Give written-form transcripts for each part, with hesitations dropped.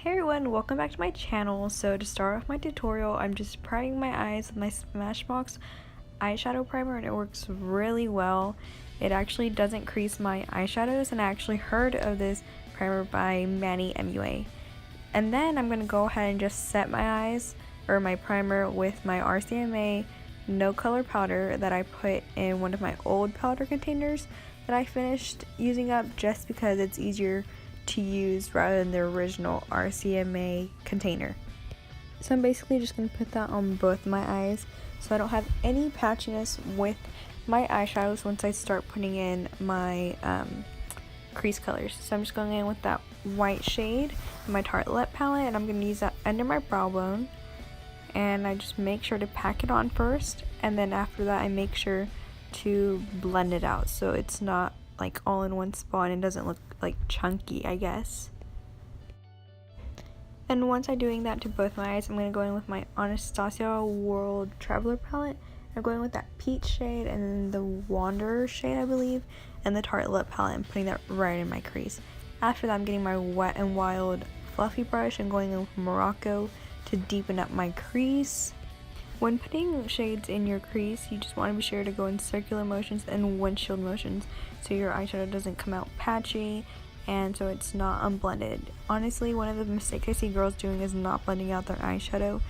Hey everyone, welcome back to my channel. So to start off my tutorial, I'm just priming my eyes with my Smashbox eyeshadow primer, and it works really well. It actually doesn't crease my eyeshadows, and I actually heard of this primer by Manny MUA. And then I'm going to go ahead and just set my eyes, or my primer, with my RCMA no color powder that I put in one of my old powder containers that I finished using up just because it's easier to use rather than the original RCMA container. So I'm basically just going to put that on both my eyes so I don't have any patchiness with my eyeshadows once I start putting in my crease colors. So I'm just going in with that white shade in my Tarte lip palette, and I'm going to use that under my brow bone, and I just make sure to pack it on first, and then after that I make sure to blend it out so it's not like all in one spot and it doesn't look like chunky, I guess. And once I'm doing that to both my eyes, I'm going to go in with my Anastasia World Traveler palette. I'm going with that peach shade and the Wanderer shade, I believe, and the Tarte lip palette, and putting that right in my crease. After that, I'm getting my Wet n Wild fluffy brush and going in with Morocco to deepen up my crease. When putting shades in your crease, you just want to be sure to go in circular motions and windshield motions so your eyeshadow doesn't come out patchy and so it's not unblended. Honestly, one of the mistakes I see girls doing is not blending out their eyeshadow,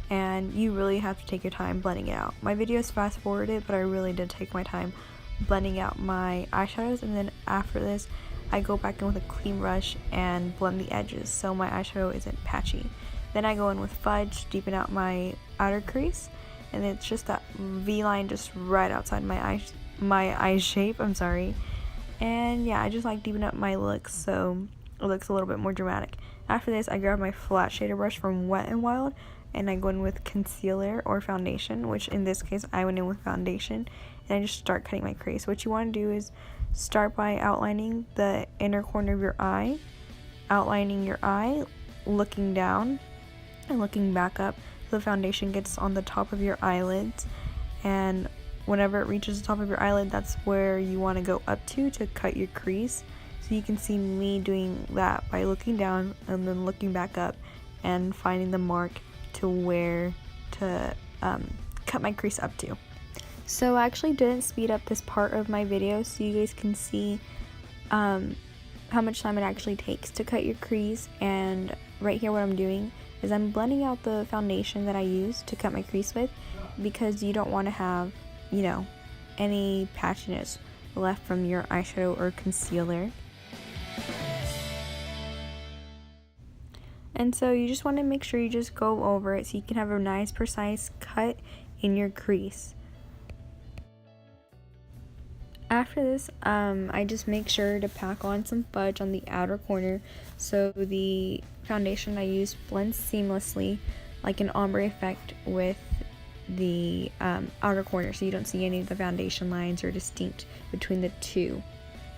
and you really have to take your time blending it out. My video is fast forwarded, but I really did take my time blending out my eyeshadows, and then after this I go back in with a clean brush and blend the edges so my eyeshadow isn't patchy. Then I go in with Fudge, deepen out my outer crease, and it's just that V-line just right outside my eye shape, and yeah, I just like deepen up my looks so it looks a little bit more dramatic. After this, I grab my flat shader brush from Wet n Wild, and I go in with concealer or foundation, which in this case I went in with foundation, and I just start cutting my crease. What you want to do is start by outlining the inner corner of your eye, outlining your eye, looking down and looking back up so the foundation gets on the top of your eyelids, and whenever it reaches the top of your eyelid, that's where you want to go up to cut your crease. So you can see me doing that by looking down and then looking back up and finding the mark to where to cut my crease up to. So I actually didn't speed up this part of my video so you guys can see how much time it actually takes to cut your crease. And right here what I'm doing is I'm blending out the foundation that I use to cut my crease with, because you don't want to have, you know, any patchiness left from your eyeshadow or concealer. And so you just want to make sure you just go over it so you can have a nice precise cut in your crease. After this, I just make sure to pack on some Fudge on the outer corner so the foundation I use blends seamlessly, like an ombre effect, with the outer corner, so you don't see any of the foundation lines or distinct between the two.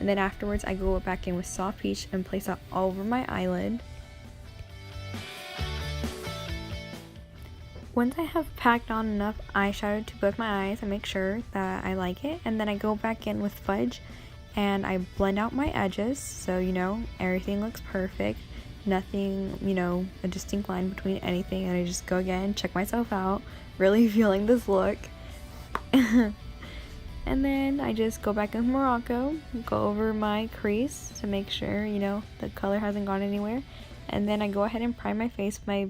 And then afterwards, I go back in with Soft Peach and place that all over my eyelid. Once I have packed on enough eyeshadow to both my eyes, I make sure that I like it, and then I go back in with Fudge and I blend out my edges so, you know, everything looks perfect, nothing, you know, a distinct line between anything, and I just go again, check myself out, really feeling this look. And then I just go back in with Morocco, go over my crease to make sure, you know, the color hasn't gone anywhere, and then I go ahead and prime my face with my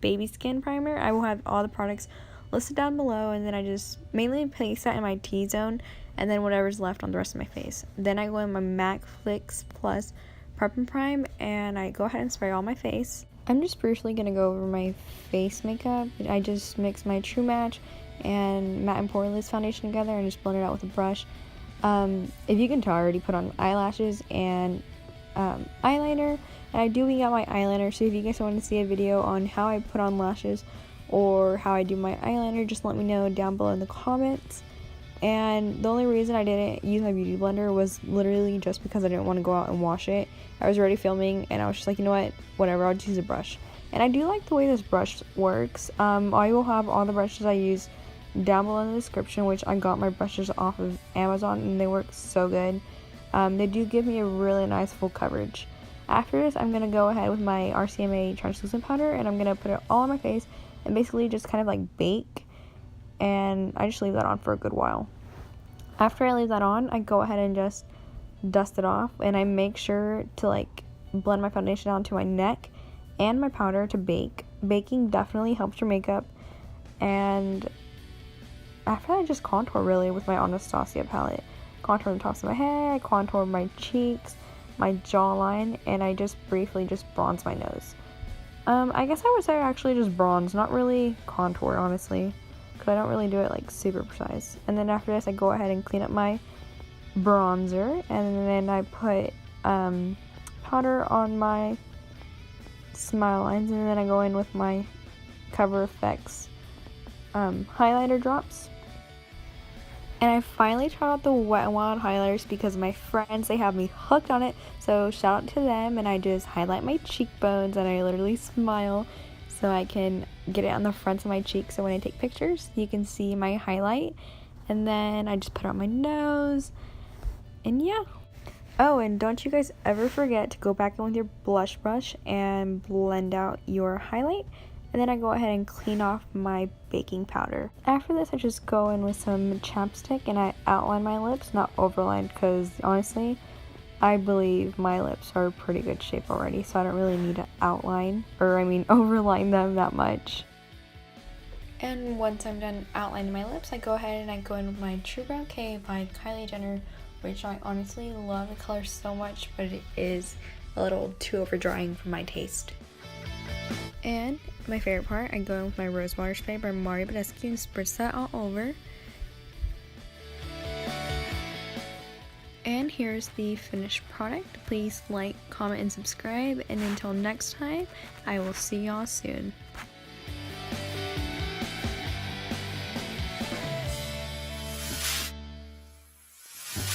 baby skin primer. I will have all the products listed down below, and then I just mainly place that in my T-zone and then whatever's left on the rest of my face. Then I go in my MAC Fix Plus Prep and Prime, and I go ahead and spray all my face. I'm just briefly going to go over my face makeup. I just mix my True Match and Matte and Poreless foundation together and just blend it out with a brush. If you can tell, I already put on eyelashes and eyeliner, and I do wing out my eyeliner, so if you guys want to see a video on how I put on lashes or how I do my eyeliner, just let me know down below in the comments. And the only reason I didn't use my beauty blender was literally just because I didn't want to go out and wash it. I was already filming and I was just like, you know what, whatever, I'll just use a brush. And I do like the way this brush works. I will have all the brushes I use down below in the description, which I got my brushes off of Amazon and they work so good. They do give me a really nice full coverage. After this, I'm going to go ahead with my RCMA translucent powder, and I'm going to put it all on my face and basically just kind of like bake, and I just leave that on for a good while. After I leave that on, I go ahead and just dust it off, and I make sure to like blend my foundation onto my neck and my powder to bake. Baking definitely helps your makeup, and after that I just contour really with my Anastasia palette. Contour the tops of my head, I contour my cheeks, my jawline, and I just briefly just bronze my nose. I guess I would say I actually just bronze, not really contour, honestly, because I don't really do it like super precise. And then after this, I go ahead and clean up my bronzer, and then I put powder on my smile lines, and then I go in with my Cover FX highlighter drops. And I finally tried out the Wet n Wild highlighters because my friends, they have me hooked on it, so shout out to them. And I just highlight my cheekbones, and I literally smile so I can get it on the fronts of my cheeks, so when I take pictures you can see my highlight. And then I just put it on my nose, and yeah. Oh, and don't you guys ever forget to go back in with your blush brush and blend out your highlight. And then I go ahead and clean off my baking powder. After this, I just go in with some chapstick and I outline my lips, not overline, because honestly, I believe my lips are pretty good shape already, so I don't really need to outline, or I mean overline them that much. And once I'm done outlining my lips, I go ahead and I go in with my True Brown K by Kylie Jenner, which I honestly love the color so much, but it is a little too overdrawing for my taste. And my favorite part, I go in with my Rosewater spray by Badescu and spritz that all over. And here's the finished product. Please like, comment, and subscribe. And until next time, I will see y'all soon.